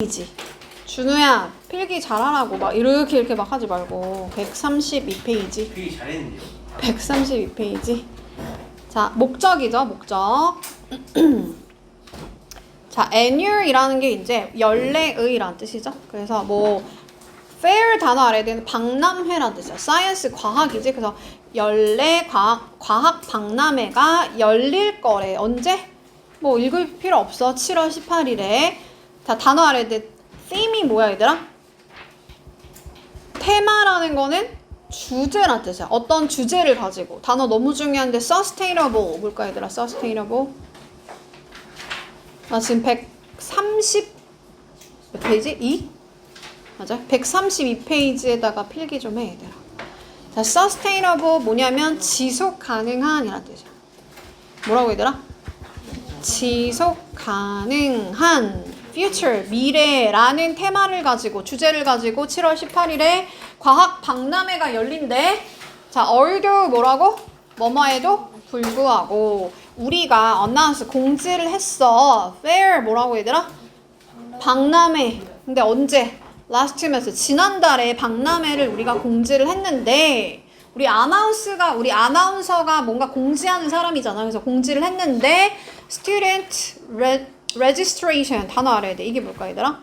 이지. 준우야 필기 잘하라고 막 이렇게 막 하지 말고 132페이지. 필기 잘했는데요. 132페이지. 자, 목적이죠, 목적. 자, annual이라는 게 이제 연례의라는 뜻이죠. 그래서 뭐 fair 단어 알아야 되는 박람회라는 뜻이야. 사이언스 과학이지. 그래서 연례 과학 박람회가 열릴 거래. 언제? 뭐 읽을 필요 없어. 7월 18일에. 자, 단어 알아야 돼. theme이 뭐야, 얘들아? 테마라는 거는 주제란 뜻이야. 어떤 주제를 가지고. 단어 너무 중요한데 sustainable 뭘까, 얘들아? sustainable. 나 지금 130 몇 페이지? 2? 맞아? 132페이지에다가 필기 좀 해, 얘들아. 자, sustainable 뭐냐면 지속 가능한 이란 뜻이야. 뭐라고, 얘들아? 지속 가능한 future 미래라는 테마를 가지고 주제를 가지고 7월 18일에 과학 박람회가 열린대. 자, 얼도 뭐라고? 뭐뭐에도 불구하고 우리가 announce 공지를 했어. fair 뭐라고, 얘들아? 박람회. 근데 언제? last month 지난달에 박람회를 우리가 공지를 했는데 우리 아나운서가 뭔가 공지하는 사람이잖아. 그래서 공지를 했는데 student registration 단어 알아야 돼. 이게 뭘까, 얘들아?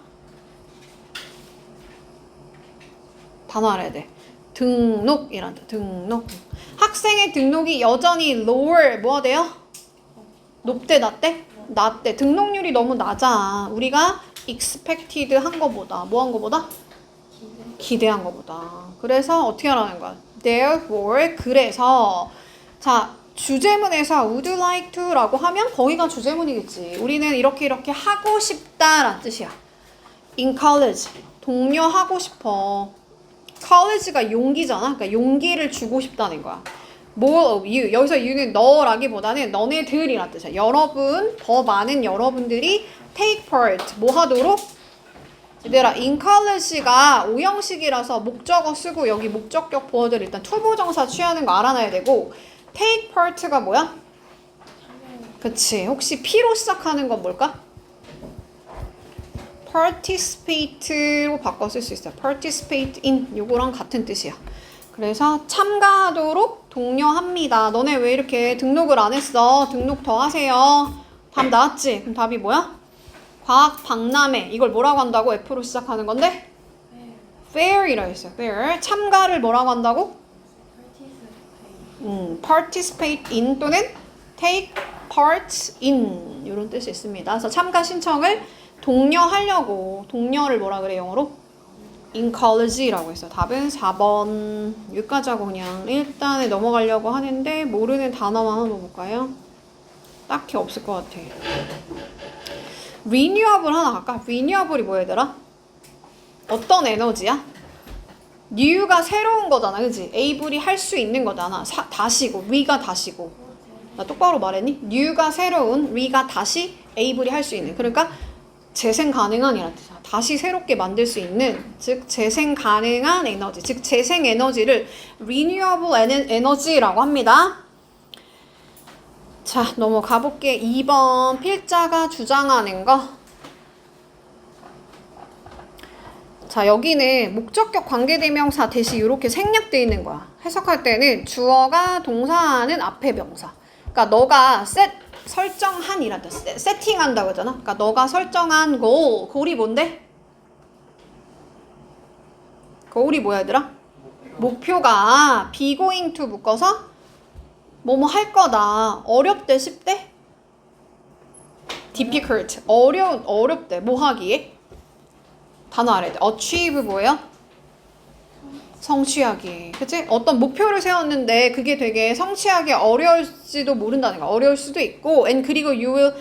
단어 알아야 돼. 등록이란다. 등록. 학생의 등록이 여전히 lower 뭐가 돼요? 높대, 낮대? 낮대. 등록률이 너무 낮아. 우리가 expected 한 거보다 뭐 한 거보다? 기대한 거보다. 그래서 어떻게 하라는 거야? Therefore 그래서 자 주제문에서 would you like to 라고 하면 거기가 주제문이겠지. 우리는 이렇게 하고 싶다라는 뜻이야. In college 동료 하고 싶어. college가 용기잖아. 그러니까 용기를 주고 싶다는 거야. more of you 여기서 you는 너라기보다는 너네들이라는 뜻이야. 여러분 더 많은 여러분들이 take part 뭐 하도록? 얘들아 in college가 오형식이라서 목적어 쓰고 여기 목적격 보어들 일단 투부정사 취하는 거 알아놔야 되고 take part가 뭐야? 그치. 혹시 P로 시작하는 건 뭘까? participate로 바꿔 쓸 수 있어요. participate in 요거랑 같은 뜻이야. 그래서 참가하도록 독려합니다. 너네 왜 이렇게 등록을 안 했어? 등록 더 하세요. 답 나왔지? 그럼 답이 뭐야? 과학 박람회. 이걸 뭐라고 한다고? F로 시작하는 건데? fair이라고 했어요. fair. 참가를 뭐라고 한다고? participate in 또는 take part in 이런 뜻이 있습니다. 그래서 참가 신청을 독려하려고 독려를 뭐라 그래 영어로? in college라고 했어요. 답은 4번. 여기까지 하고 그냥 일단에 넘어가려고 하는데 모르는 단어만 한번 볼까요? 딱히 없을 것 같아. renewable 하나 갈까? renewable이 뭐야, 얘들아? 어떤 에너지야? new가 새로운 거잖아, 그치? able이 할 수 있는 거잖아. 다시고, re가 다시고. 나 똑바로 말했니? new가 새로운, re가 다시 able이 할 수 있는. 그러니까 재생 가능한이라는 뜻이야. 다시 새롭게 만들 수 있는, 즉 재생 가능한 에너지, 즉 재생 에너지를 renewable 에너지라고 합니다. 자, 넘어가 볼게. 2번 필자가 주장하는 거. 자, 여기는 목적격 관계대명사 대시 이렇게 생략되어 있는 거야. 해석할 때는 주어가 동사하는 앞에 명사. 그러니까 너가 설정한이란다. 세팅한다고 하잖아. 그러니까 너가 설정한 goal이 뭔데? goal이 뭐야, 얘들아? 목표가 be going to 묶어서 뭐뭐 할 거다. 어렵대, 쉽대? difficult. 어렵대. 뭐 하기에? 단어 알아야 돼. achieve 뭐예요? 성취하기. 그치? 어떤 목표를 세웠는데 그게 되게 성취하기 어려울지도 모른다는 거야. 어려울 수도 있고 and 그리고 you will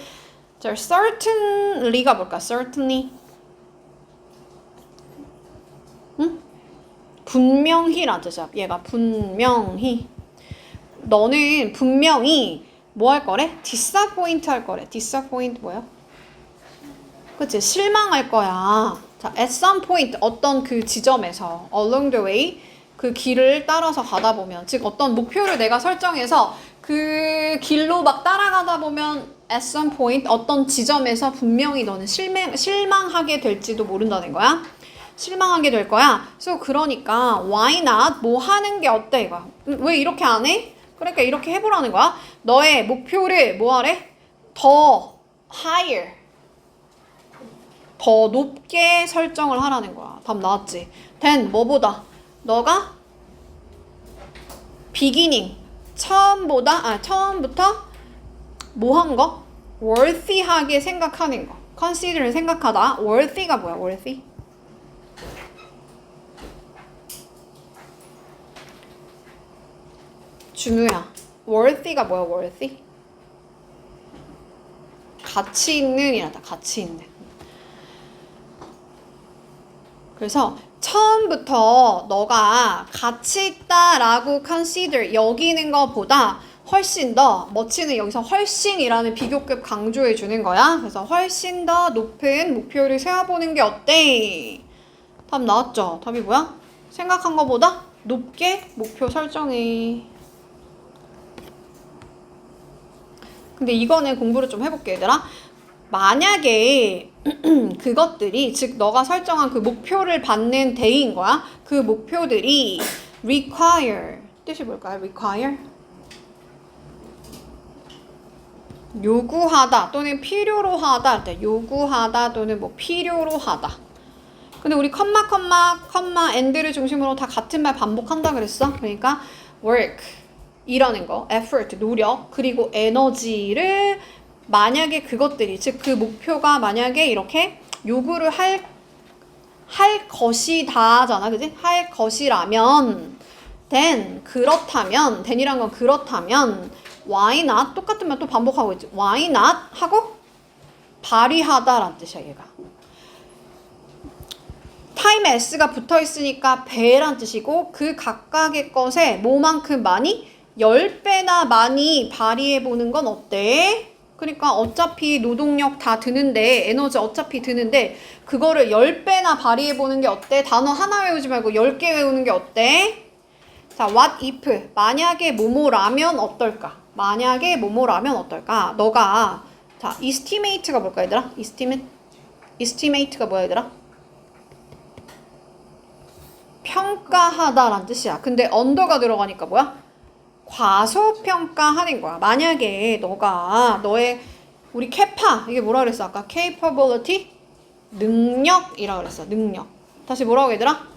certainly가 뭘까? certainly 응? 분명히란 뜻이야. 얘가 분명히 너는 분명히 뭐 할 거래? disappoint 할 거래. disappoint 뭐야? 그치? 실망할 거야. 자, at some point 어떤 그 지점에서 along the way 그 길을 따라서 가다 보면 즉 어떤 목표를 내가 설정해서 그 길로 막 따라가다 보면 at some point 어떤 지점에서 분명히 너는 실망하게 될지도 모른다는 거야. 실망하게 될 거야. So 그러니까 why not 뭐 하는 게 어때 이거야. 왜 이렇게 안 해? 그러니까 이렇게 해보라는 거야. 너의 목표를 뭐 하래? 더 higher 더 높게 설정을 하라는 거야. 답 나왔지? then 뭐보다? 너가 beginning 처음부터 뭐 한 거? worthy하게 생각하는 거. consider를 생각하다. worthy가 뭐야? worthy? 준우야. worthy가 뭐야? worthy? 가치 있는 이라다. 가치 있는. 그래서 처음부터 너가 가치 있다라고 consider 여기는 것보다 훨씬 더 멋지는 여기서 훨씬이라는 비교급 강조해 주는 거야. 그래서 훨씬 더 높은 목표를 세워보는 게 어때? 답 나왔죠? 답이 뭐야? 생각한 것보다 높게 목표 설정해. 근데 이거는 공부를 좀 해볼게 얘들아. 만약에 그것들이 즉 너가 설정한 그 목표를 받는 데인 거야. 그 목표들이 require 뜻이 뭘까요? require 요구하다 또는 필요로 하다 할 때 요구하다 또는 뭐 필요로 하다. 근데 우리 컴마 and를 중심으로 다 같은 말 반복한다 그랬어. 그러니까 work 일하는 거, effort 노력 그리고 에너지를 만약에 그것들이 즉 그 목표가 만약에 이렇게 요구를 할 것이다잖아, 그지? 할 것이라면 then 그렇다면 then이란 건 그렇다면 why not 똑같은 말 또 반복하고 있지. why not 하고 발휘하다라는 뜻이야 얘가. 타임에 s가 붙어 있으니까 배란 뜻이고 그 각각의 것에 뭐만큼 많이 10배나 많이 발휘해 보는 건 어때? 그러니까 어차피 노동력 다 드는데 에너지 어차피 드는데 그거를 10배나 발휘해 보는 게 어때? 단어 하나 외우지 말고 10개 외우는 게 어때? 자, what if 만약에 뭐뭐라면 어떨까? 만약에 뭐뭐라면 어떨까? 너가 자, estimate가 뭘까 얘들아? estimate가 뭐야 얘들아? 평가하다라는 뜻이야. 근데 언더가 들어가니까 뭐야? 과소평가하는 거야. 만약에 너가 너의 우리 캐파 이게 뭐라 그랬어 아까? capability 능력이라 그랬어. 능력. 다시 뭐라고 얘들아?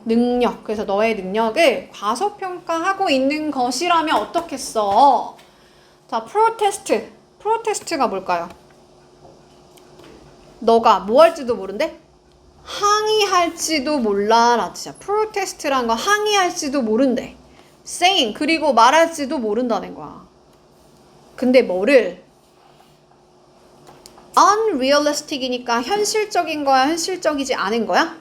능력. 그래서 너의 능력을 과소평가하고 있는 것이라면 어떻겠어? 자, 프로테스트가 뭘까요? 너가 뭐 할지도 모른대? 항의할지도 몰라 라는 뜻이야. 프로테스트란 거 항의할지도 모른대. saying 그리고 말할지도 모른다는 거야. 근데 뭐를 unrealistic이니까 현실적인 거야, 현실적이지 않은 거야?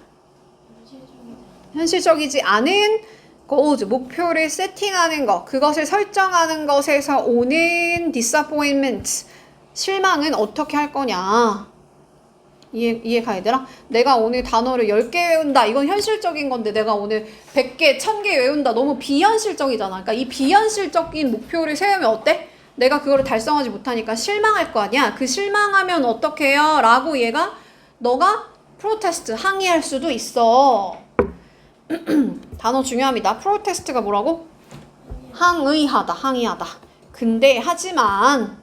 현실적이지 않은 goals, 목표를 세팅하는 거, 그것을 설정하는 것에서 오는 disappointment, 실망은 어떻게 할 거냐? 이해가 얘들아? 내가 오늘 단어를 10개 외운다. 이건 현실적인 건데 내가 오늘 100개, 1000개 외운다. 너무 비현실적이잖아. 그러니까 이 비현실적인 목표를 세우면 어때? 내가 그거를 달성하지 못하니까 실망할 거 아니야. 그 실망하면 어떻게 해요? 라고 얘가 너가 프로테스트, 항의할 수도 있어. 단어 중요합니다. 프로테스트가 뭐라고? 항의하다. 근데 하지만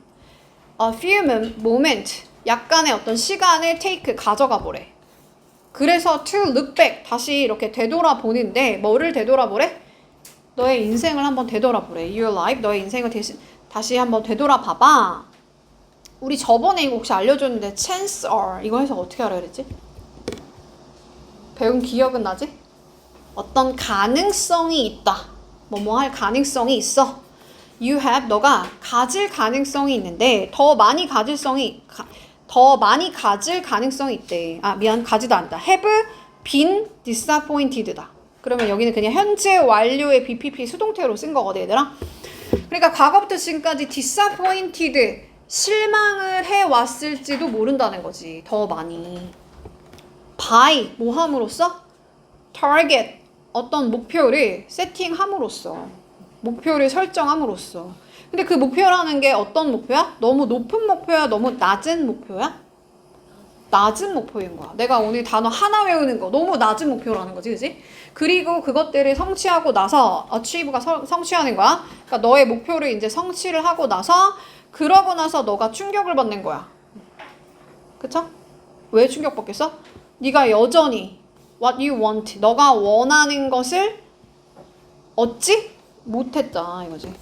a few moment 약간의 어떤 시간을 take 가져가 보래. 그래서 to look back 다시 이렇게 되돌아보는데 뭐를 되돌아보래? 너의 인생을 한번 되돌아보래. Your life 너의 인생을 다시 한번 되돌아봐봐. 우리 저번에 이거 혹시 알려줬는데 chance or 이거 해서 어떻게 알아야 되지? 배운 기억은 나지? 어떤 가능성이 있다. 뭐뭐 할 가능성이 있어. You have 너가 가질 가능성이 있는데 더 많이 가질 가능성이 있대. 가지도 않다. have been disappointed다. 그러면 여기는 그냥 현재 완료의 BPP 수동태로 쓴 거거든 얘들아. 그러니까 과거부터 지금까지 disappointed 실망을 해왔을지도 모른다는 거지. 더 많이. by 뭐 함으로써? target 어떤 목표를 세팅함으로써 목표를 설정함으로써 근데 그 목표라는 게 어떤 목표야? 너무 높은 목표야? 너무 낮은 목표야? 낮은 목표인 거야. 내가 오늘 단어 하나 외우는 거 너무 낮은 목표라는 거지, 그지? 그리고 그것들을 성취하고 나서 achieve가 성취하는 거야. 그러니까 너의 목표를 이제 성취를 하고 나서 그러고 나서 너가 충격을 받는 거야. 그쵸? 왜 충격받겠어? 네가 여전히 what you want, 너가 원하는 것을 얻지 못했다 이거지.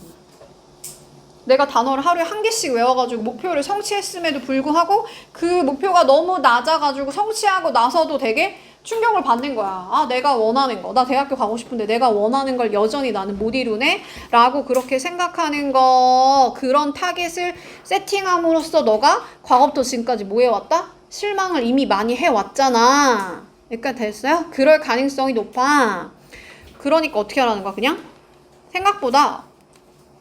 내가 단어를 하루에 한 개씩 외워가지고 목표를 성취했음에도 불구하고 그 목표가 너무 낮아가지고 성취하고 나서도 되게 충격을 받는 거야. 아, 내가 원하는 거. 나 대학교 가고 싶은데 내가 원하는 걸 여전히 나는 못 이루네? 라고 그렇게 생각하는 거. 그런 타겟을 세팅함으로써 너가 과거부터 지금까지 뭐 해왔다? 실망을 이미 많이 해왔잖아. 여기까지 됐어요? 그럴 가능성이 높아. 그러니까 어떻게 하라는 거야? 그냥 생각보다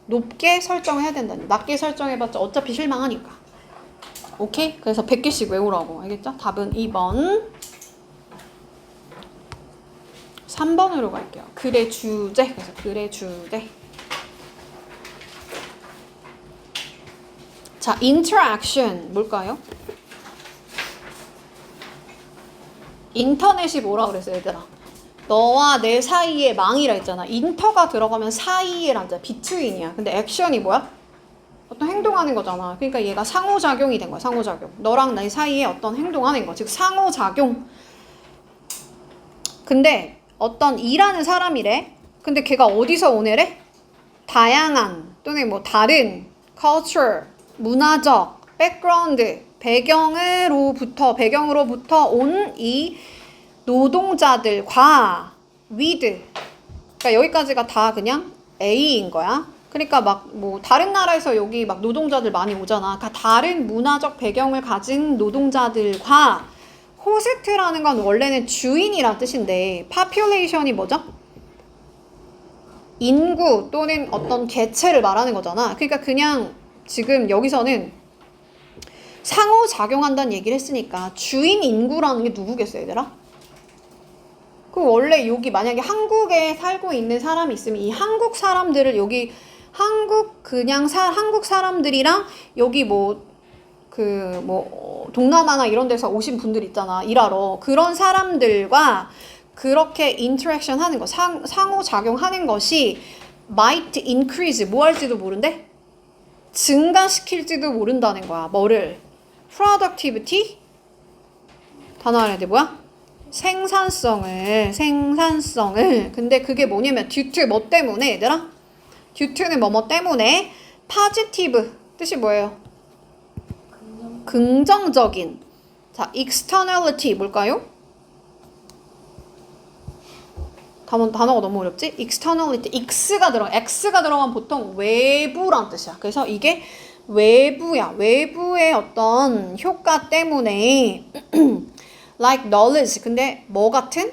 높게 설정해야 된다니. 낮게 설정해봤자 어차피 실망하니까. 오케이? 그래서 100개씩 외우라고. 알겠죠? 답은 2번. 3번으로 갈게요. 글의 주제. 그래서 글의 주제. 자, interaction 뭘까요? 인터넷이 뭐라 그랬어, 얘들아? 너와 내 사이에 망이라 했잖아. 인터가 들어가면 사이에란 자, between이야. 근데 액션이 뭐야? 어떤 행동하는 거잖아. 그러니까 얘가 상호작용이 된 거야, 상호작용. 너랑 내 사이에 어떤 행동하는 거. 즉, 상호작용. 근데 어떤 이라는 사람이래. 근데 걔가 어디서 오네래? 다양한 또는 뭐 다른 culture, 문화적, background, 배경으로부터 온 이 노동자들과 with. 그러니까 여기까지가 다 그냥 A인 거야. 그러니까 막 뭐 다른 나라에서 여기 막 노동자들 많이 오잖아. 그러니까 다른 문화적 배경을 가진 노동자들과 호스트라는 건 원래는 주인이란 뜻인데 population이 뭐죠? 인구 또는 어떤 개체를 말하는 거잖아. 그러니까 그냥 지금 여기서는 상호작용한다는 얘기를 했으니까 주인 인구라는 게 누구겠어요, 얘들아? 그 원래 여기 만약에 한국에 살고 있는 사람이 있으면 이 한국 사람들을 여기 한국 사람들이랑 여기 동남아나 이런 데서 오신 분들 있잖아, 일하러. 그런 사람들과 그렇게 인터랙션 하는 거, 상호작용하는 것이 might increase, 뭐 할지도 모른대? 증가시킬지도 모른다는 거야. 뭐를? productivity? 단어 알아야 돼, 뭐야? 생산성을. 근데 그게 뭐냐면 due to 뭐 때문에, 얘들아? due to는 뭐뭐 때문에. positive 뜻이 뭐예요? 긍정적인. 자, externality 뭘까요? 단어가 너무 어렵지? externality, x가 들어가면 보통 외부란 뜻이야. 그래서 이게 외부야. 외부의 어떤 효과 때문에 like knowledge. 근데 뭐 같은?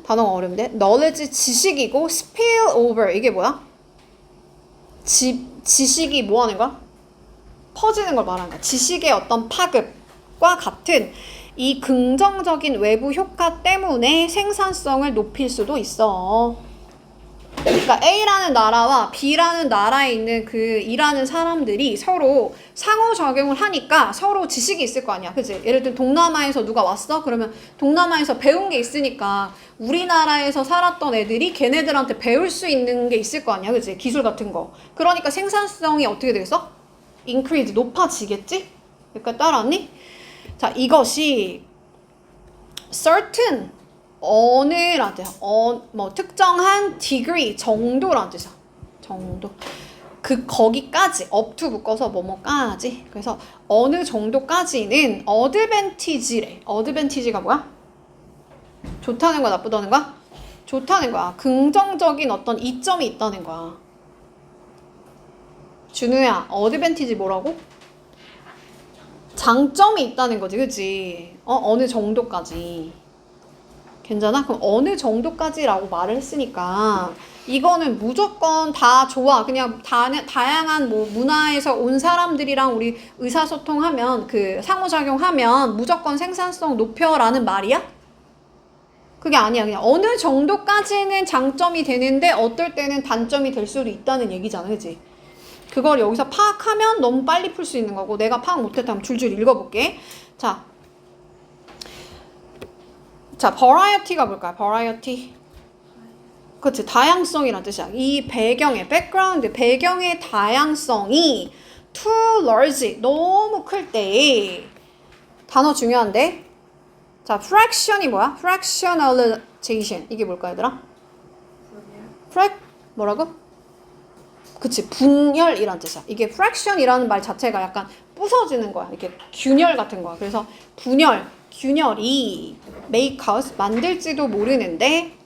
단어가 어려운데? knowledge 지식이고 spill over 이게 뭐야? 지식이 뭐 하는 거야? 퍼지는 걸 말하는 거야. 지식의 어떤 파급과 같은 이 긍정적인 외부 효과 때문에 생산성을 높일 수도 있어. 그러니까 A라는 나라와 B라는 나라에 있는 그 일하는 사람들이 서로 상호작용을 하니까 서로 지식이 있을 거 아니야. 그치? 예를 들면 동남아에서 누가 왔어? 그러면 동남아에서 배운 게 있으니까 우리나라에서 살았던 애들이 걔네들한테 배울 수 있는 게 있을 거 아니야. 그치? 기술 같은 거. 그러니까 생산성이 어떻게 되겠어? increase, 높아지겠지? 여기까지 따라왔니? 자, 이것이 certain, 어느란 뜻이야. 특정한 degree, 정도란 뜻이야. 정도. 거기까지, up to 묶어서 뭐뭐까지. 그래서 어느 정도까지는 advantage래. advantage가 뭐야? 좋다는 거야, 나쁘다는 거야? 좋다는 거야. 긍정적인 어떤 이점이 있다는 거야. 준우야, advantage 뭐라고? 장점이 있다는 거지, 그치? 어느 정도까지. 괜찮아? 그럼 어느 정도까지라고 말을 했으니까 이거는 무조건 다 좋아. 그냥 다양한 뭐 문화에서 온 사람들이랑 우리 의사소통하면 그 상호작용하면 무조건 생산성 높여라는 말이야? 그게 아니야. 그냥 어느 정도까지는 장점이 되는데 어떨 때는 단점이 될 수도 있다는 얘기잖아, 그치? 그걸 여기서 파악하면 너무 빨리 풀 수 있는 거고 내가 파악 못했다면 줄줄 읽어볼게. 자, variety가 뭘까요? variety. 그치, 다양성이란 뜻이야. 이 배경의 background, 배경의 다양성이 too large, 너무 클 때 단어 중요한데. 자, fraction이 뭐야? fractionalization. 이게 뭘까 얘들아? 뭐라고? 그치, 분열이란 뜻이야. 이게 fraction이라는 말 자체가 약간 부서지는 거야. 이렇게 균열 같은 거야. 그래서 균열이 make us, 만들지도 모르는데.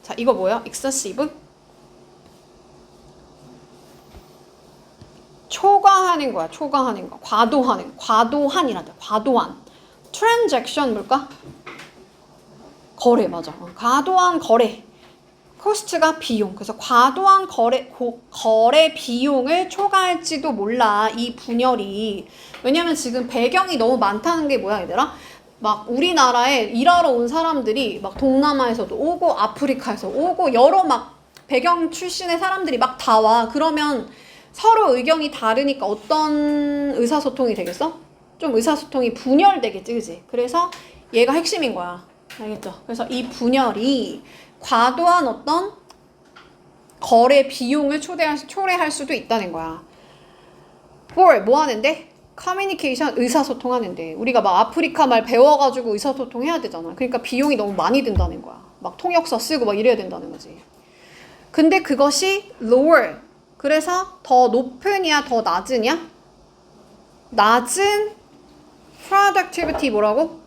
자, 이거 뭐야? excessive? 초과하는 거야. 초과하는 거. 과도한이란 뜻. 과도한. transaction 뭘까? 거래, 맞아. 과도한 거래. 코스트가 비용. 그래서 과도한 거래 비용을 초과할지도 몰라. 이 분열이. 왜냐면 지금 배경이 너무 많다는 게 뭐야, 얘들아? 막 우리나라에 일하러 온 사람들이 막 동남아에서도 오고 아프리카에서 오고 여러 막 배경 출신의 사람들이 막 다 와. 그러면 서로 의견이 다르니까 어떤 의사소통이 되겠어? 좀 의사소통이 분열되겠지, 그지? 그래서 얘가 핵심인 거야. 알겠죠? 그래서 이 분열이 과도한 어떤 거래 비용을 초래할 수도 있다는 거야. 뭐 하는데? 커뮤니케이션, 의사소통 하는데. 우리가 막 아프리카 말 배워가지고 의사소통 해야 되잖아. 그러니까 비용이 너무 많이 든다는 거야. 막 통역사 쓰고 막 이래야 된다는 거지. 근데 그것이 lower. 그래서 더 높으냐, 더 낮으냐? 낮은 productivity 뭐라고?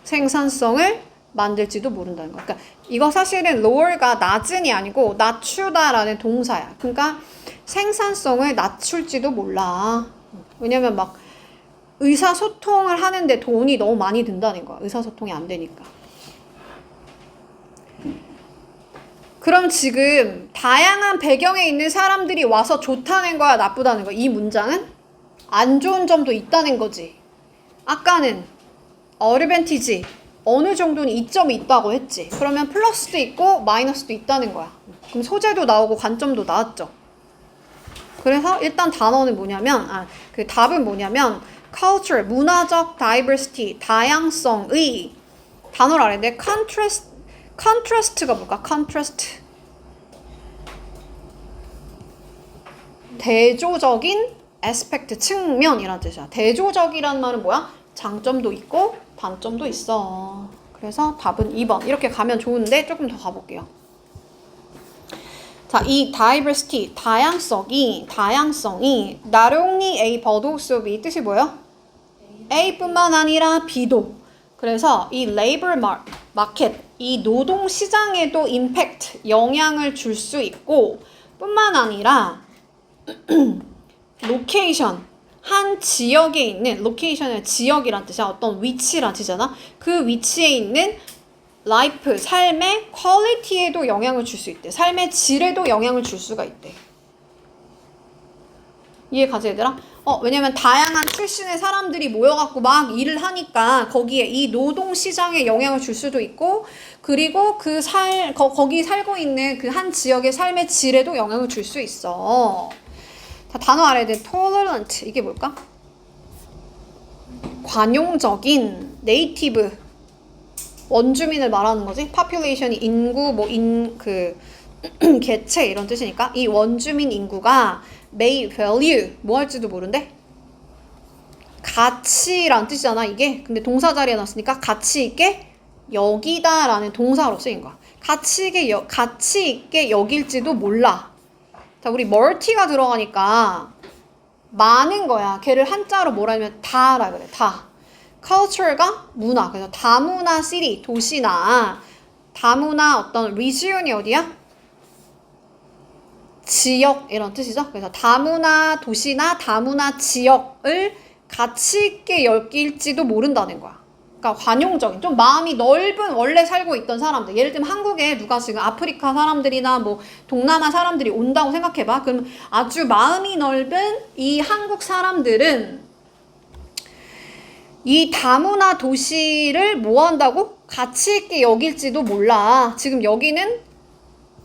생산성을 만들지도 모른다는 거야. 그러니까 이거 사실은 lower가 낮은이 아니고 낮추다라는 동사야. 그러니까 생산성을 낮출지도 몰라. 왜냐면 막 의사소통을 하는데 돈이 너무 많이 든다는 거야. 의사소통이 안 되니까. 그럼 지금 다양한 배경에 있는 사람들이 와서 좋다는 거야, 나쁘다는 거야? 이 문장은 안 좋은 점도 있다는 거지. 아까는 어드밴티지 어느 정도는 이점이 있다고 했지. 그러면 플러스도 있고 마이너스도 있다는 거야. 그럼 소재도 나오고 관점도 나왔죠. 그래서 일단 단어는 뭐냐면 그 답은 뭐냐면 culture, 문화적 diversity, 다양성의 단어를 알았는데 contrast가 뭘까? contrast. 대조적인 aspect, 측면이란 뜻이야. 대조적이라는 말은 뭐야? 장점도 있고 단점도 있어. 그래서 답은 2번. 이렇게 가면 좋은데 조금 더 가볼게요. 자, 이 diversity, 다양성이 not only A but also B 뜻이 뭐예요? A뿐만 아니라 B도. 그래서 이 labor market, 이 노동 시장에도 impact, 영향을 줄 수 있고 뿐만 아니라 location, 한 지역에 있는, location은 지역이란 뜻이야. 어떤 위치란 뜻이잖아. 그 위치에 있는 life, 삶의 quality에도 영향을 줄 수 있대. 삶의 질에도 영향을 줄 수가 있대. 이해가지, 얘들아? 왜냐면 다양한 출신의 사람들이 모여갖고 막 일을 하니까 거기에 이 노동시장에 영향을 줄 수도 있고, 그리고 거기 살고 있는 그 한 지역의 삶의 질에도 영향을 줄 수 있어. 자, 단어 알아야 돼. tolerant. 이게 뭘까? 관용적인, native. 원주민을 말하는 거지. population이 인구, 개체 이런 뜻이니까 이 원주민 인구가 may value 뭐 할지도 모른대. 가치란 뜻이잖아 이게. 근데 동사 자리에 놨으니까 가치 있게 여기다라는 동사로 쓰인 거야. 가치 있게 여길지도 몰라. 자, 우리 멀티가 들어가니까 많은 거야. 걔를 한자로 뭐라 하면 다라 그래. 다. culture가 문화. 그래서 다문화 city, 도시나 다문화 어떤 region이 어디야? 지역 이런 뜻이죠. 그래서 다문화 도시나 다문화 지역을 가치 있게 여길지도 모른다는 거야. 그러니까 관용적인, 좀 마음이 넓은, 원래 살고 있던 사람들. 예를 들면 한국에 누가 지금 아프리카 사람들이나 뭐 동남아 사람들이 온다고 생각해봐. 그럼 아주 마음이 넓은 이 한국 사람들은 이 다문화 도시를 뭐 한다고? 가치 있게 여길지도 몰라. 지금 여기는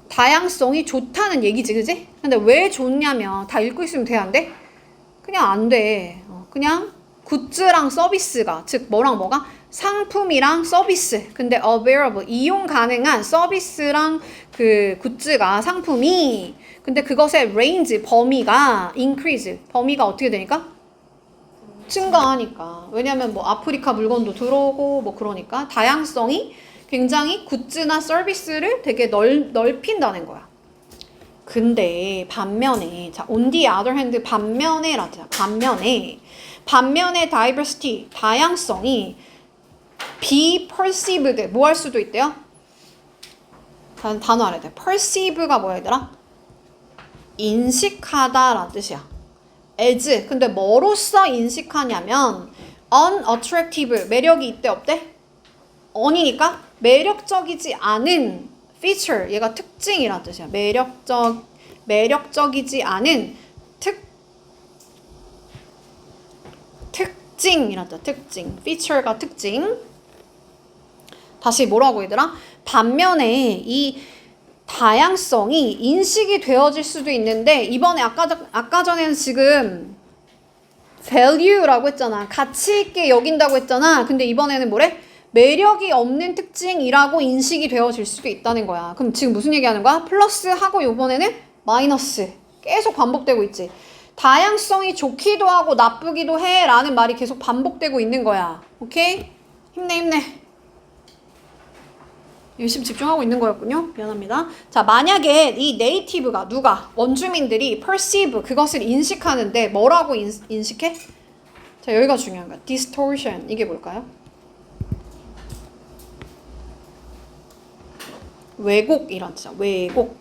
다양성이 좋다는 얘기지, 그지? 근데 왜 좋냐면 다 읽고 있으면 돼, 안 돼? 그냥 안 돼. 그냥 굿즈랑 서비스가, 즉 뭐랑 뭐가? 상품이랑 서비스. 근데 available, 이용 가능한 서비스랑 그 굿즈가, 상품이, 근데 그것의 range, 범위가 increase, 범위가 어떻게 되니까? 증가하니까. 왜냐면 뭐 아프리카 물건도 들어오고 뭐 그러니까 다양성이 굉장히 굿즈나 서비스를 되게 넓힌다는 거야. 근데 반면에, 자, on the other hand, 반면에 diversity, 다양성이 be perceived, 뭐 할 수도 있대요? 단어 알아야 돼. perceive가 뭐야, 얘들아? 인식하다라는 뜻이야. as, 근데 뭐로써 인식하냐면 unattractive, 매력이 있대 없대? on이니까 매력적이지 않은 feature, 얘가 특징이라는 뜻이야. 매력적이지 않은 특징이라는 뜻. 특징, feature가 특징. 다시 뭐라고 얘들아? 반면에 이 다양성이 인식이 되어질 수도 있는데, 이번에 아까 전에는 지금 value라고 했잖아. 가치 있게 여긴다고 했잖아. 근데 이번에는 뭐래? 매력이 없는 특징이라고 인식이 되어질 수도 있다는 거야. 그럼 지금 무슨 얘기하는 거야? 플러스 하고 이번에는 마이너스. 계속 반복되고 있지. 다양성이 좋기도 하고 나쁘기도 해 라는 말이 계속 반복되고 있는 거야. 오케이? 힘내. 열심히 집중하고 있는 거였군요. 미안합니다. 자, 만약에 이 네이티브가 누가? 원주민들이 perceive, 그것을 인식하는데 뭐라고 인식해? 자, 여기가 중요한 거야. distortion, 이게 뭘까요? 왜곡이란 뜻이야. 왜곡.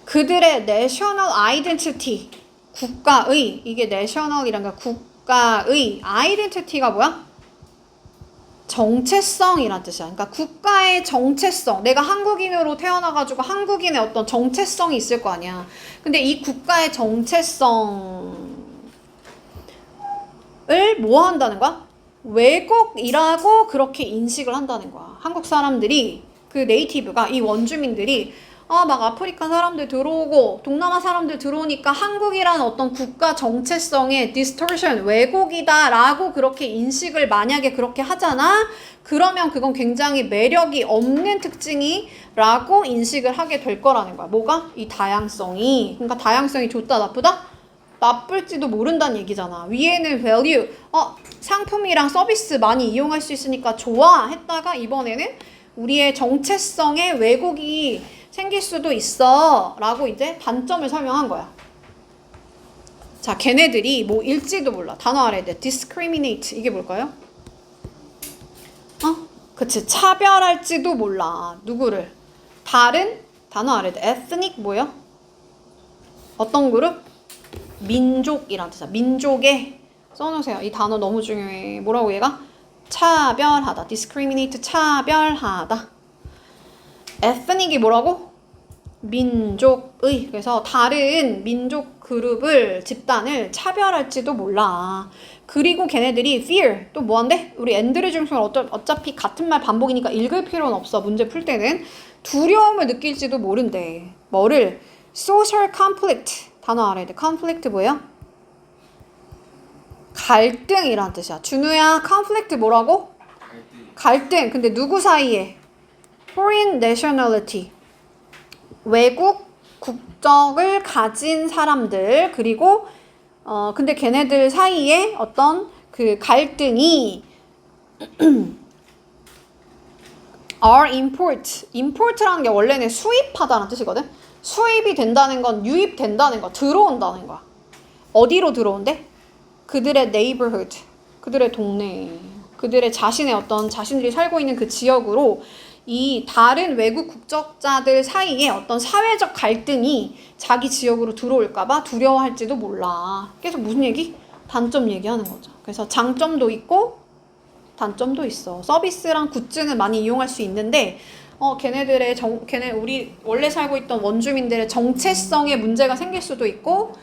그들의 national identity, 국가의, 이게 national이란 게 국가의 identity가 뭐야? 정체성이란 뜻이야. 그러니까 국가의 정체성. 내가 한국인으로 태어나가지고 한국인의 어떤 정체성이 있을 거 아니야. 근데 이 국가의 정체성을 뭐 한다는 거야? 왜곡이라고 그렇게 인식을 한다는 거야. 한국 사람들이, 그 네이티브가, 이 원주민들이 막 아프리카 사람들 들어오고 동남아 사람들 들어오니까 한국이라는 어떤 국가 정체성의 distortion, 왜곡이다 라고 그렇게 인식을 만약에 그렇게 하잖아? 그러면 그건 굉장히 매력이 없는 특징이 라고 인식을 하게 될 거라는 거야. 뭐가? 이 다양성이. 그러니까 다양성이 좋다 나쁘다? 나쁠지도 모른다는 얘기잖아. 위에는 value, 상품이랑 서비스 많이 이용할 수 있으니까 좋아 했다가 이번에는 우리의 정체성의 왜곡이 생길 수도 있어 라고 이제 단점을 설명한 거야. 자, 걔네들이 뭐 일지도 몰라. 단어 알아야 돼. discriminate, 이게 뭘까요? 그치, 차별할지도 몰라. 누구를? 다른, 단어 알아야 돼. ethnic 뭐야? 어떤 그룹? 민족이란 뜻이야. 민족에 써놓으세요. 이 단어 너무 중요해. 뭐라고 얘가? 차별하다. discriminate, 차별하다. ethnic이 뭐라고? 민족의. 그래서 다른 민족 그룹을, 집단을 차별할지도 몰라. 그리고 걔네들이 fear, 또 뭐한대? 우리 앤드류 중심을 어차피 같은 말 반복이니까 읽을 필요는 없어. 문제 풀 때는. 두려움을 느낄지도 모른대. 뭐를? social conflict. 단어 알아야 돼. conflict 뭐예요? 갈등이란 뜻이야. 준우야, conflict 뭐라고? 갈등. 근데 누구 사이에? foreign nationality, 외국 국적을 가진 사람들, 그리고 근데 걔네들 사이에 어떤 그 갈등이 are import라는 게 원래는 수입하다는 뜻이거든. 수입이 된다는 건 유입된다는 거, 들어온다는 거야. 어디로 들어온대? 그들의 neighborhood, 그들의 동네, 그들의 자신의 어떤 자신들이 살고 있는 그 지역으로 이 다른 외국 국적자들 사이에 어떤 사회적 갈등이 자기 지역으로 들어올까봐 두려워할지도 몰라. 계속 무슨 얘기? 단점 얘기하는 거죠. 그래서 장점도 있고 단점도 있어. 서비스랑 굿즈는 많이 이용할 수 있는데 걔네 우리 원래 살고 있던 원주민들의 정체성에 문제가 생길 수도 있고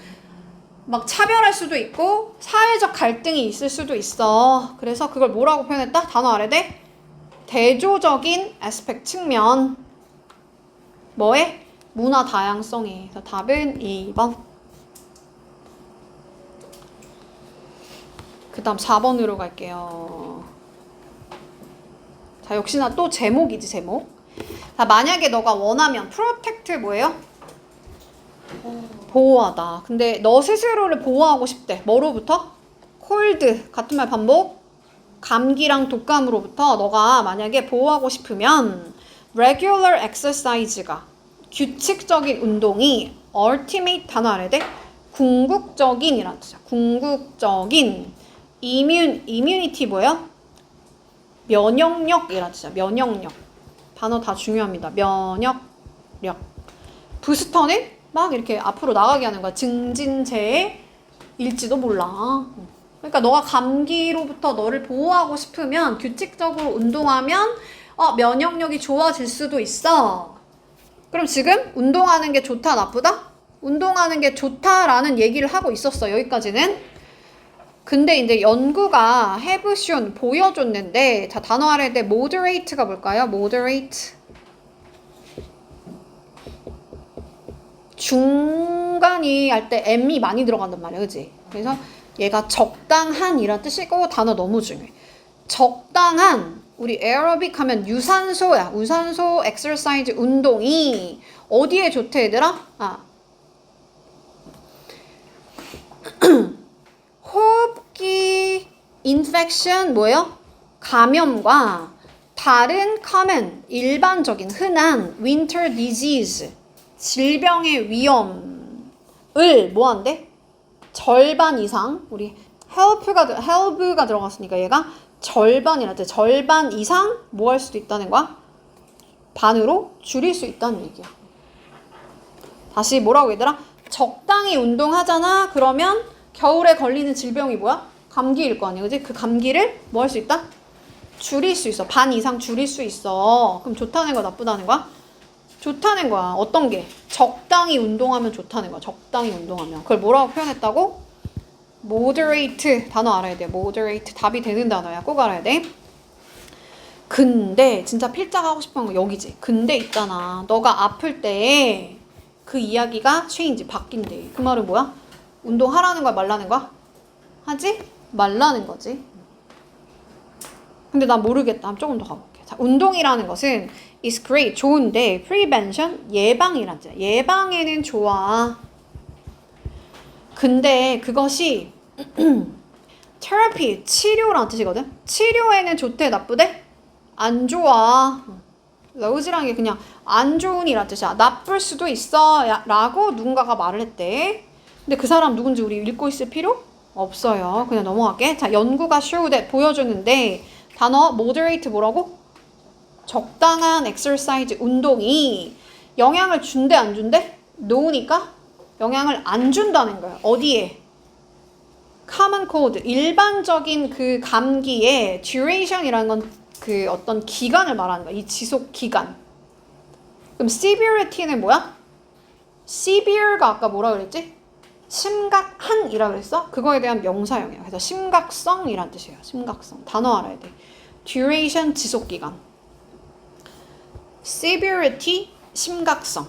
막 차별할 수도 있고 사회적 갈등이 있을 수도 있어. 그래서 그걸 뭐라고 표현했다? 단어 알아야 돼? 대조적인 에스펙트 측면. 뭐에? 문화 다양성이. 그래서 답은 2번. 그 다음 4번으로 갈게요. 자, 역시나 또 제목이지, 제목. 자, 만약에 너가 원하면 protect 뭐예요? 보호하다. 근데 너 스스로를 보호하고 싶대. 뭐로부터? cold. 같은 말 반복. 감기랑 독감으로부터 너가 만약에 보호하고 싶으면 regular exercise가 규칙적인 운동이 ultimate 단어 알아야 돼? 궁극적인이라는 뜻이야. 궁극적인 immunity 뭐예요? 면역력이라는 뜻이야. 면역력. 단어 다 중요합니다. 면역력. 부스터는 막 이렇게 앞으로 나가게 하는 거야. 증진제일지도 몰라. 그러니까 너가 감기로부터 너를 보호하고 싶으면 규칙적으로 운동하면 면역력이 좋아질 수도 있어. 그럼 지금 운동하는 게 좋다 나쁘다? 운동하는 게 좋다라는 얘기를 하고 있었어. 여기까지는. 근데 이제 연구가 have shown 보여줬는데 자 단어 알아야 돼. moderate가 뭘까요? moderate. 중간이 할 때 M이 많이 들어간단 말이야. 그지? 그래서 얘가 적당한이란 뜻이고 단어 너무 중요해. 적당한 우리 에어로빅 하면 유산소야. 유산소 엑서사이즈 운동이 어디에 좋대 얘들아? 호흡기 인펙션 뭐예요? 감염과 다른 common 일반적인 흔한 winter disease 질병의 위험을 뭐한대? 절반 이상 우리 help가 들어갔으니까 얘가 절반이라대. 절반 이상 뭐 할 수도 있다는 거야? 반으로 줄일 수 있다는 얘기야. 다시 뭐라고 얘들아? 적당히 운동하잖아. 그러면 겨울에 걸리는 질병이 뭐야? 감기일 거 아니야. 그지? 그 감기를 뭐 할 수 있다? 줄일 수 있어. 반 이상 줄일 수 있어. 그럼 좋다는 거야? 나쁘다는 거야? 좋다는 거야. 어떤 게? 적당히 운동하면 좋다는 거야. 적당히 운동하면. 그걸 뭐라고 표현했다고? moderate. 단어 알아야 돼. moderate. 답이 되는 단어야. 꼭 알아야 돼. 근데 진짜 필자가 하고 싶은 건 여기지. 근데 있잖아. 너가 아플 때 그 이야기가 change. 바뀐대. 그 말은 뭐야? 운동하라는 거야? 말라는 거야? 하지? 말라는 거지. 근데 난 모르겠다. 조금 더 가볼게. 자, 운동이라는 것은 is great. 좋은데 prevention. 예방이란 뜻이야. 예방에는 좋아. 근데 그것이 therapy. 치료라는 뜻이거든. 치료에는 좋대? 나쁘대? 안 좋아. 로즈라는 게 그냥 안 좋은이란 뜻이야. 나쁠 수도 있어 라고 누군가가 말을 했대. 근데 그 사람 누군지 우리 읽고 있을 필요 없어요. 그냥 넘어갈게. 자, 연구가 show that 보여주는데 단어 moderate 뭐라고? 적당한 exercise 운동이 영향을 준대 안 준대? no니까 영향을 안 준다는 거야. 어디에? common cold 일반적인 그 감기의 duration이라는 건 그 어떤 기간을 말하는 거야. 이 지속 기간. 그럼 severity는 뭐야? severe가 아까 뭐라 그랬지? 심각한이라 그랬어? 그거에 대한 명사형이야. 그래서 심각성이란 뜻이에요. 심각성. 단어 알아야 돼. duration 지속 기간. severity 심각성.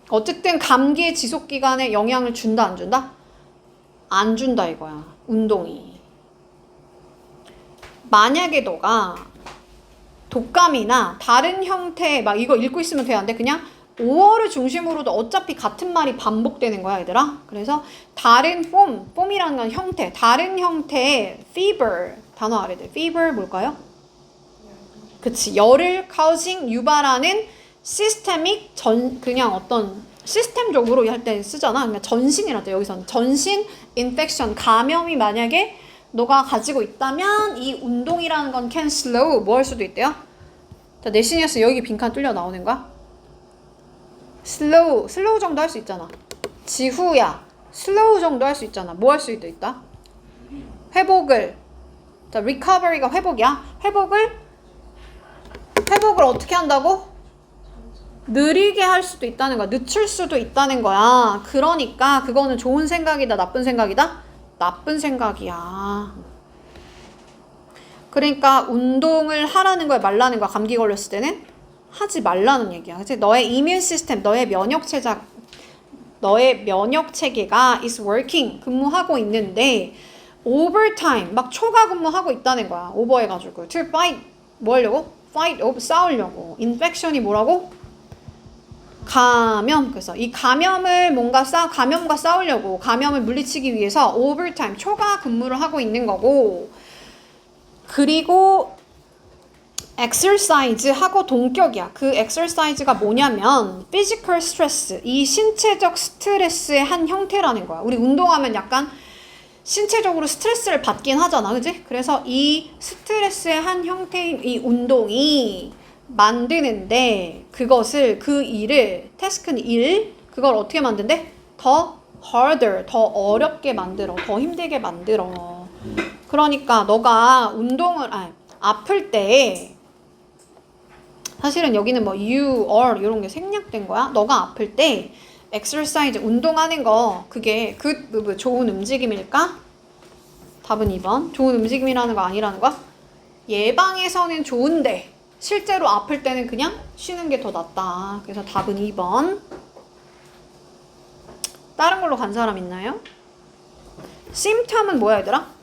어쨌든 감기의 지속 기간에 영향을 준다 안 준다? 안 준다 이거야. 운동이. 만약에 너가 독감이나 다른 형태의 막 이거 읽고 있으면 돼야 안 돼. 그냥 5월을 중심으로도 어차피 같은 말이 반복되는 거야 얘들아. 그래서 다른 폼이라는 건 형태, 다른 형태의 fever 단어 알아야 돼. fever 뭘까요? 그치. 열을 causing 유발하는 시스테믹 그냥 어떤 시스템적으로 할 때 쓰잖아. 그러니까 전신이라 돼. 여기서는 전신 인펙션 감염이 만약에 너가 가지고 있다면 이 운동이라는 건 can slow 뭐 할 수도 있대요? 자, 내신이었어. 여기 빈칸 뚫려 나오는 거야. slow 정도 할 수 있잖아. 지후야. slow 정도 할 수 있잖아. 뭐 할 수도 있다? 회복을. 자, recovery가 회복이야. 회복을 어떻게 한다고? 느리게 할 수도 있다는 거야. 늦출 수도 있다는 거야. 그러니까 그거는 좋은 생각이다, 나쁜 생각이다? 나쁜 생각이야. 그러니까 운동을 하라는 거야, 말라는 거야. 감기 걸렸을 때는 하지 말라는 얘기야. 그치? 너의 이뮨 시스템, 너의 면역 체계가 is working, 근무하고 있는데 overtime, 막 초과 근무하고 있다는 거야. 오버해가지고 to fight, 뭐 하려고? fight, 싸우려고. infection이 뭐라고? 감염. 그래서 이 감염을 감염과 싸우려고, 감염을 물리치기 위해서 overtime, 초과 근무를 하고 있는 거고, 그리고 exercise하고 동격이야. 그 exercise가 뭐냐면 physical stress, 이 신체적 스트레스의 한 형태라는 거야. 우리 운동하면 약간 신체적으로 스트레스를 받긴 하잖아, 그지? 그래서 이 스트레스의 한 형태인 이 운동이 만드는데 그 일을, 태스크는 그걸 어떻게 만든대? 더 harder, 더 어렵게 만들어, 더 힘들게 만들어. 그러니까 너가 아플 때, 사실은 여기는 뭐 you, or 이런 게 생략된 거야. 너가 아플 때 exercise, 운동하는 거, 그게 좋은 움직임일까? 답은 2번. 좋은 움직임이라는 거 아니라는 거야? 예방에서는 좋은데 실제로 아플 때는 그냥 쉬는 게 더 낫다. 그래서 답은 2번. 다른 걸로 간 사람 있나요? symptom은 뭐야, 얘들아?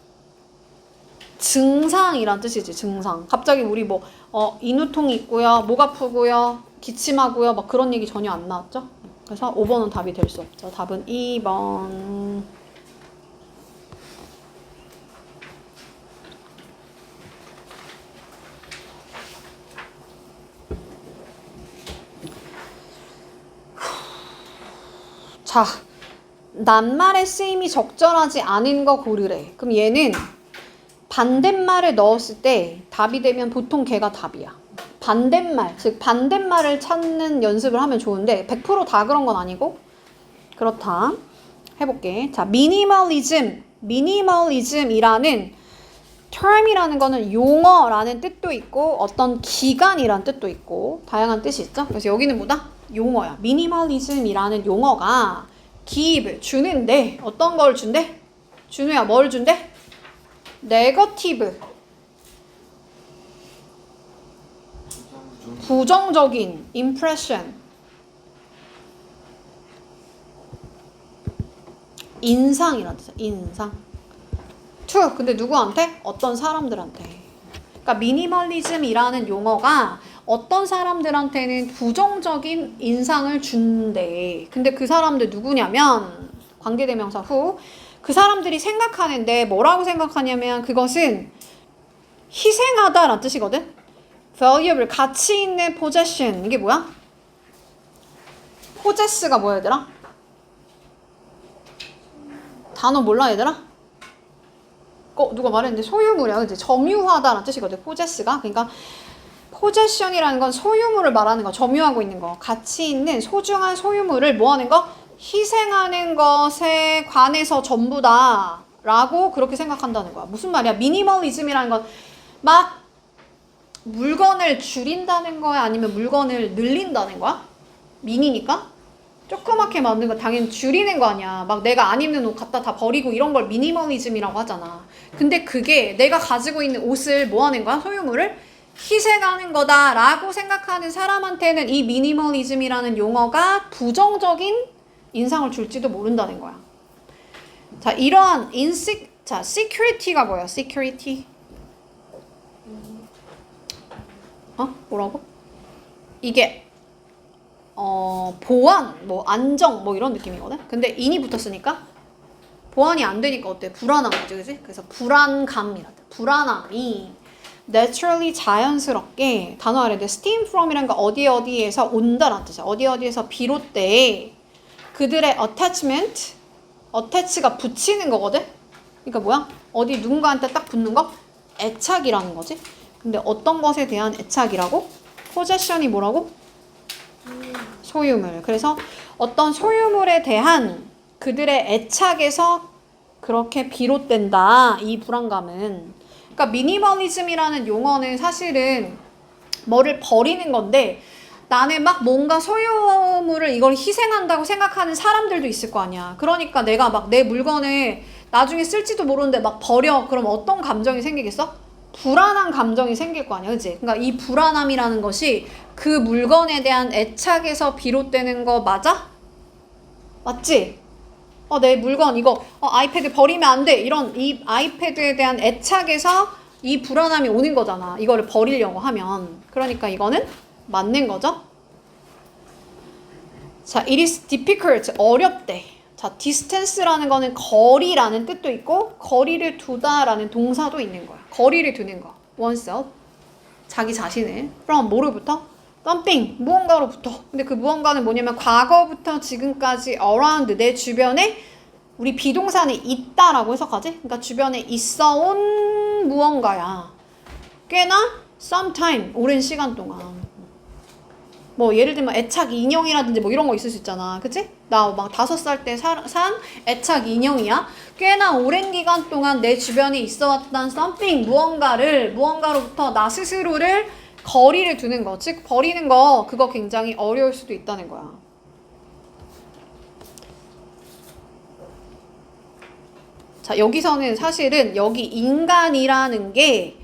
증상이란 뜻이지, 증상. 갑자기 우리 인후통이 있고요, 목 아프고요, 기침하고요, 막 그런 얘기 전혀 안 나왔죠? 그래서 5번은 답이 될 수 없죠. 답은 2번. 자, 낱말의 쓰임이 적절하지 않은 거 고르래. 그럼 얘는 반대말을 넣었을 때 답이 되면 보통 걔가 답이야. 반대말, 즉 반대말을 찾는 연습을 하면 좋은데 100% 다 그런 건 아니고 그렇다. 해볼게. 자, 미니멀리즘이라는 term이라는 거는 용어라는 뜻도 있고 어떤 기간이란 뜻도 있고 다양한 뜻이 있죠. 그래서 여기는 뭐다? 용어야. 미니멀리즘이라는 용어가 give, 주는데 어떤 걸 준대? 준우야, 뭘 준대? 네거티브, 부정적인 impression, 인상이란 뜻이야. 인상. to, 근데 누구한테? 어떤 사람들한테. 그러니까 미니멀리즘이라는 용어가 어떤 사람들한테는 부정적인 인상을 준대. 근데 그 사람들 누구냐면 관계대명사 후, 그 사람들이 생각하는데 뭐라고 생각하냐면 그것은 희생하다라는 뜻이거든. valuable, 가치 있는 possession. 이게 뭐야? possess가 뭐야, 얘들아? 단어 몰라, 얘들아? 누가 말했는데 소유물이야, 그치? 점유하다라는 뜻이거든, possess가. 그러니까 possession이라는 건 소유물을 말하는 거, 점유하고 있는 거, 가치 있는 소중한 소유물을 뭐 하는 거? 희생하는 것에 관해서 전부다 라고 그렇게 생각한다는 거야. 무슨 말이야? 미니멀리즘이라는 건 막 물건을 줄인다는 거야? 아니면 물건을 늘린다는 거야? 미니니까? 조그맣게 만든 거 당연히 줄이는 거 아니야. 막 내가 안 입는 옷 갖다 다 버리고 이런 걸 미니멀리즘이라고 하잖아. 근데 그게 내가 가지고 있는 옷을 뭐 하는 거야? 소유물을 희생하는 거다라고 생각하는 사람한테는 이 미니멀리즘이라는 용어가 부정적인 인상을 줄지도 모른다는 거야. 자, 이러한 security가 뭐야? security. 뭐라고? 이게 보안, 안정, 이런 느낌이거든? 근데 인이 붙었으니까 보안이 안 되니까 어때? 불안한 거지, 그지? 그래서 불안감이란다. 불안함이 naturally, 자연스럽게 단어 아래인데 stem from이라는 거 어디에서 온다라는 뜻이야. 어디에서 비롯돼. 그들의 attach가 붙이는 거거든? 그러니까 뭐야? 어디 누군가한테 딱 붙는 거? 애착이라는 거지. 근데 어떤 것에 대한 애착이라고? possession이 뭐라고? 소유물. 그래서 어떤 소유물에 대한 그들의 애착에서 그렇게 비롯된다. 이 불안감은. 그러니까 미니멀리즘이라는 용어는 사실은 뭐를 버리는 건데 나는 막 뭔가 소유물을 이걸 희생한다고 생각하는 사람들도 있을 거 아니야. 그러니까 내가 막 내 물건을 나중에 쓸지도 모르는데 막 버려. 그럼 어떤 감정이 생기겠어? 불안한 감정이 생길 거 아니야, 그치? 그러니까 이 불안함이라는 것이 그 물건에 대한 애착에서 비롯되는 거 맞아? 맞지? 내 물건 이거 아이패드 버리면 안 돼. 이런 이 아이패드에 대한 애착에서 이 불안함이 오는 거잖아. 이거를 버리려고 하면. 그러니까 이거는 맞는 거죠. 자, it is difficult. 어렵대. 자, distance라는 거는 거리라는 뜻도 있고 거리를 두다라는 동사도 있는 거야. 거리를 두는 거. oneself. 자기 자신을. from 뭐로부터? something. 무언가로부터. 근데 그 무언가는 뭐냐면 과거부터 지금까지 around 내 주변에 우리 비동사는 있다라고 해석하지? 그러니까 주변에 있어온 무언가야. 꽤나 sometime. 오랜 시간 동안. 뭐 예를 들면 애착 인형이라든지 뭐 이런 거 있을 수 있잖아. 그치? 나 막 5살 때 산 애착 인형이야. 꽤나 오랜 기간 동안 내 주변에 있어 왔던 something 무언가로부터 나 스스로를 거리를 두는 거. 즉 버리는 거 그거 굉장히 어려울 수도 있다는 거야. 자, 여기서는 사실은 여기 인간이라는 게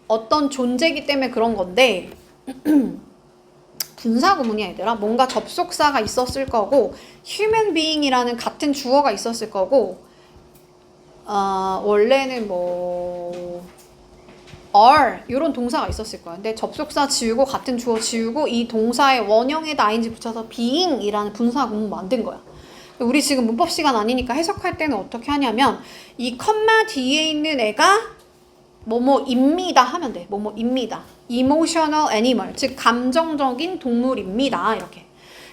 어떤 존재이기 때문에 그런 건데 분사구문이야 얘들아. 뭔가 접속사가 있었을 거고 human being이라는 같은 주어가 있었을 거고 원래는 뭐 are 이런 동사가 있었을 거야. 근데 접속사 지우고 같은 주어 지우고 이 동사의 원형에다 ing 붙여서 being이라는 분사구문 만든 거야. 우리 지금 문법 시간 아니니까 해석할 때는 어떻게 하냐면 이 컴마 뒤에 있는 애가 뭐뭐입니다 하면 돼. 뭐뭐입니다. emotional animal, 즉 감정적인 동물입니다. 이렇게.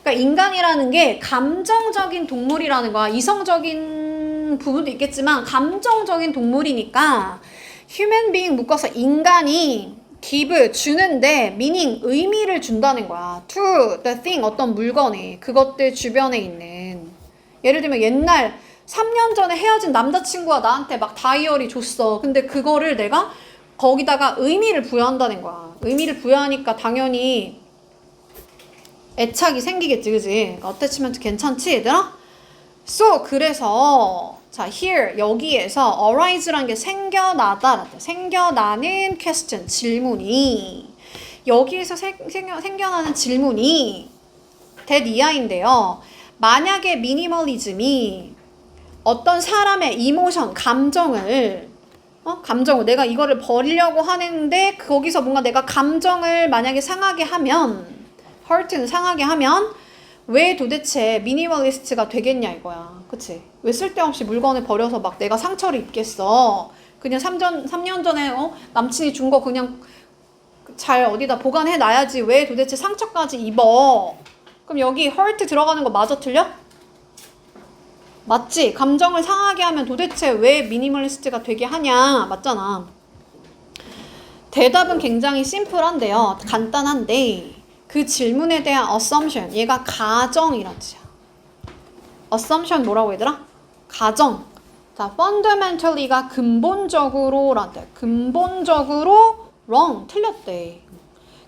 그러니까 인간이라는 게 감정적인 동물이라는 거야. 이성적인 부분도 있겠지만 감정적인 동물이니까 human being 묶어서 인간이 give, 주는데 meaning, 의미를 준다는 거야. to the thing, 어떤 물건에, 그것들 주변에 있는. 예를 들면 옛날 3년 전에 헤어진 남자친구가 나한테 막 다이어리 줬어. 근데 그거를 내가 거기다가 의미를 부여한다는 거야. 의미를 부여하니까 당연히 애착이 생기겠지, 그지? 어태치먼트 괜찮지, 얘들아? So, 그래서 자, here, 여기에서 arise라는 게 생겨나다, 생겨나는 question, 질문이 여기에서 생겨나는 질문이 that 이하인데요. 만약에 미니멀리즘이 어떤 사람의 이모션, 감정을 내가 이거를 버리려고 하는데 거기서 뭔가 내가 감정을 만약에 상하게 하면 hurt는 상하게 하면 왜 도대체 미니멀리스트가 되겠냐 이거야. 그치? 왜 쓸데없이 물건을 버려서 막 내가 상처를 입겠어. 그냥 3년 전에 남친이 준 거 그냥 잘 어디다 보관해 놔야지. 왜 도대체 상처까지 입어? 그럼 여기 hurt 들어가는 거 맞아 틀려? 맞지? 감정을 상하게 하면 도대체 왜 미니멀리스트가 되게 하냐? 맞잖아. 대답은 굉장히 심플한데요. 간단한데 그 질문에 대한 assumption, 얘가 가정이란 뜻이야. assumption 뭐라고 얘들아? 가정. 자, fundamentally가 근본적으로란 뜻. 근본적으로 wrong, 틀렸대.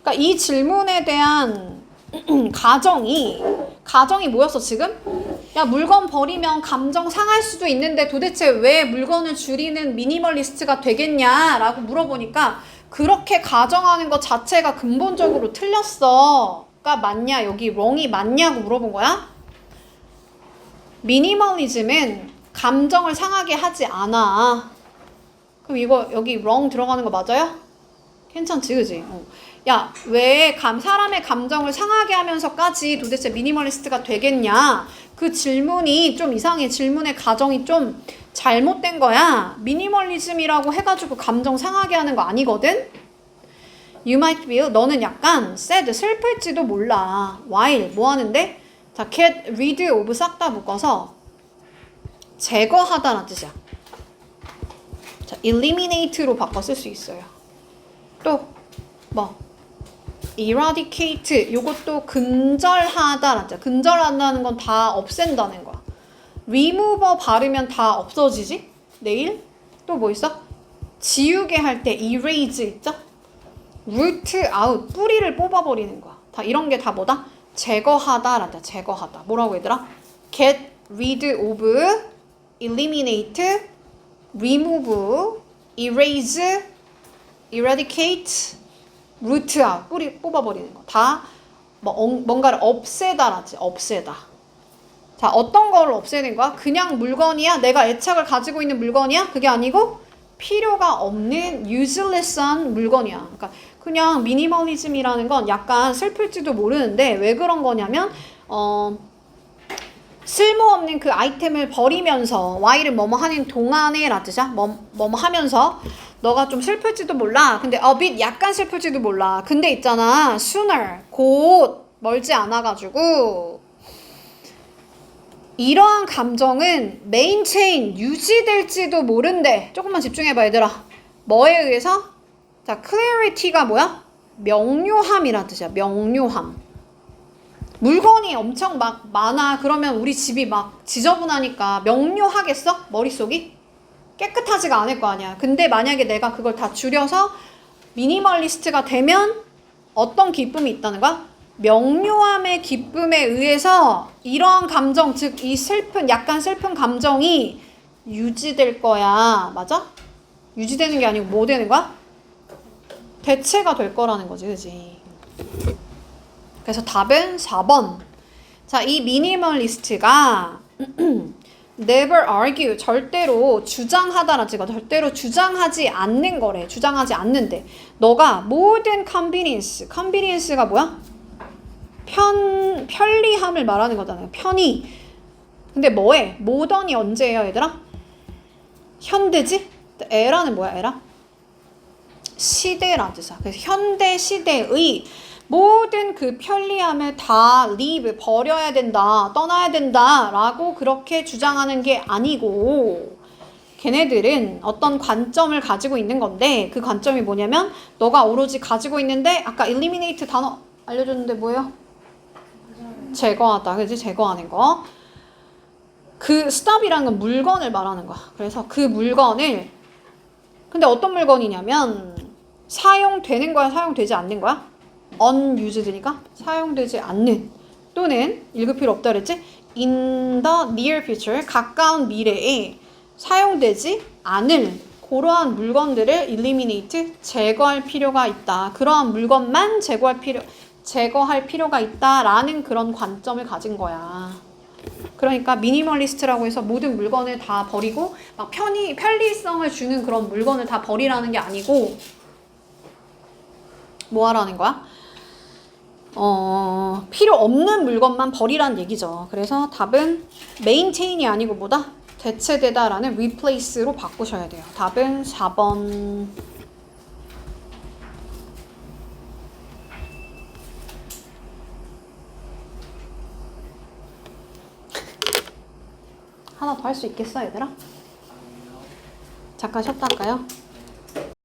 그러니까 이 질문에 대한 가정이 뭐였어 지금? 야, 물건 버리면 감정 상할 수도 있는데 도대체 왜 물건을 줄이는 미니멀리스트가 되겠냐라고 물어보니까 그렇게 가정하는 것 자체가 근본적으로 틀렸어가 맞냐, 여기 wrong이 맞냐고 물어본 거야? 미니멀리즘은 감정을 상하게 하지 않아. 그럼 이거 여기 wrong 들어가는 거 맞아요? 괜찮지, 그지? 야, 왜 사람의 감정을 상하게 하면서까지 도대체 미니멀리스트가 되겠냐? 그 질문이 좀 이상해. 질문의 가정이 좀 잘못된 거야. 미니멀리즘이라고 해가지고 감정 상하게 하는 거 아니거든? You might feel, 너는 약간 sad, 슬플지도 몰라. while, 뭐 하는데? 자, get rid of 싹 다 묶어서 제거하다라는 뜻이야. 자, eliminate로 바꿔 쓸 수 있어요. 또 뭐 eradicate, 요것도 근절하다라는 뜻이야. 근절한다는 건 다 없앤다는 거야. remover 바르면 다 없어지지? 내일? 또 뭐 있어? 지우개 할 때 erase 있죠? root out, 뿌리를 뽑아버리는 거야. 다 이런 게 다 뭐다? 제거하다라는 뜻. 제거하다. 뭐라고 얘들아? get rid of, eliminate, remove, erase, eradicate, root out, 뿌리 뽑아버리는 거. 다 뭔가를 없애다라지, 없애다. 자, 어떤 거를 없애는 거야? 그냥 물건이야? 내가 애착을 가지고 있는 물건이야? 그게 아니고 필요가 없는 useless한 물건이야. 그러니까 그냥 미니멀리즘이라는 건 약간 슬플지도 모르는데 왜 그런 거냐면 쓸모없는 그 아이템을 버리면서 Y를 뭐뭐 하는 동안에 라뜻이야. 뭐뭐 하면서 너가 좀 슬플지도 몰라. 근데 a bit 약간 슬플지도 몰라. 근데 있잖아. sooner 곧 멀지 않아가지고 이러한 감정은 maintain 유지될지도 모른대. 조금만 집중해봐 얘들아. 뭐에 의해서? 자, clarity가 뭐야? 명료함이란 뜻이야. 명료함. 물건이 엄청 막 많아. 그러면 우리 집이 막 지저분하니까 명료하겠어? 머릿속이? 깨끗하지가 않을 거 아니야. 근데 만약에 내가 그걸 다 줄여서 미니멀리스트가 되면 어떤 기쁨이 있다는 거야? 명료함의 기쁨에 의해서 이러한 감정, 즉 이 슬픈, 약간 슬픈 감정이 유지될 거야. 맞아? 유지되는 게 아니고 뭐 되는 거야? 대체가 될 거라는 거지, 그지? 그래서 답은 4번. 자, 이 미니멀리스트가 never argue, 절대로 주장하다라 지금 절대로 주장하지 않는 거래. 주장하지 않는데. 너가 모든 convenience가 뭐야? 편리함을 말하는 거잖아요. 편의. 근데 뭐해? 모던이 언제예요, 얘들아? 현대지? 에라는 뭐야, 에라? 시대라는 뜻이야. 그래서 현대 시대의 모든 그 편리함을 다 leave, 버려야 된다, 떠나야 된다 라고 그렇게 주장하는 게 아니고 걔네들은 어떤 관점을 가지고 있는 건데 그 관점이 뭐냐면 너가 오로지 가지고 있는데 아까 eliminate 단어 알려줬는데 뭐예요? 제거하다. 그지? 제거하는 거. 그 stop이라는 건 물건을 말하는 거야. 그래서 그 물건을 근데 어떤 물건이냐면 사용되는 거야? 사용되지 않는 거야? unused니까 사용되지 않는 또는 읽을 필요 없다 그랬지? in the near future 가까운 미래에 사용되지 않을 그러한 물건들을 eliminate 제거할 필요가 있다. 그러한 물건만 제거할 필요가 있다라는 그런 관점을 가진 거야. 그러니까 미니멀리스트라고 해서 모든 물건을 다 버리고 막 편리성을 주는 그런 물건을 다 버리라는 게 아니고 뭐 하라는 거야? 필요 없는 물건만 버리라는 얘기죠. 그래서 답은 maintain이 아니고 뭐다? 대체되다라는 replace로 바꾸셔야 돼요. 답은 4번. 하나 더 할 수 있겠어, 얘들아? 잠깐 쉬었다 할까요?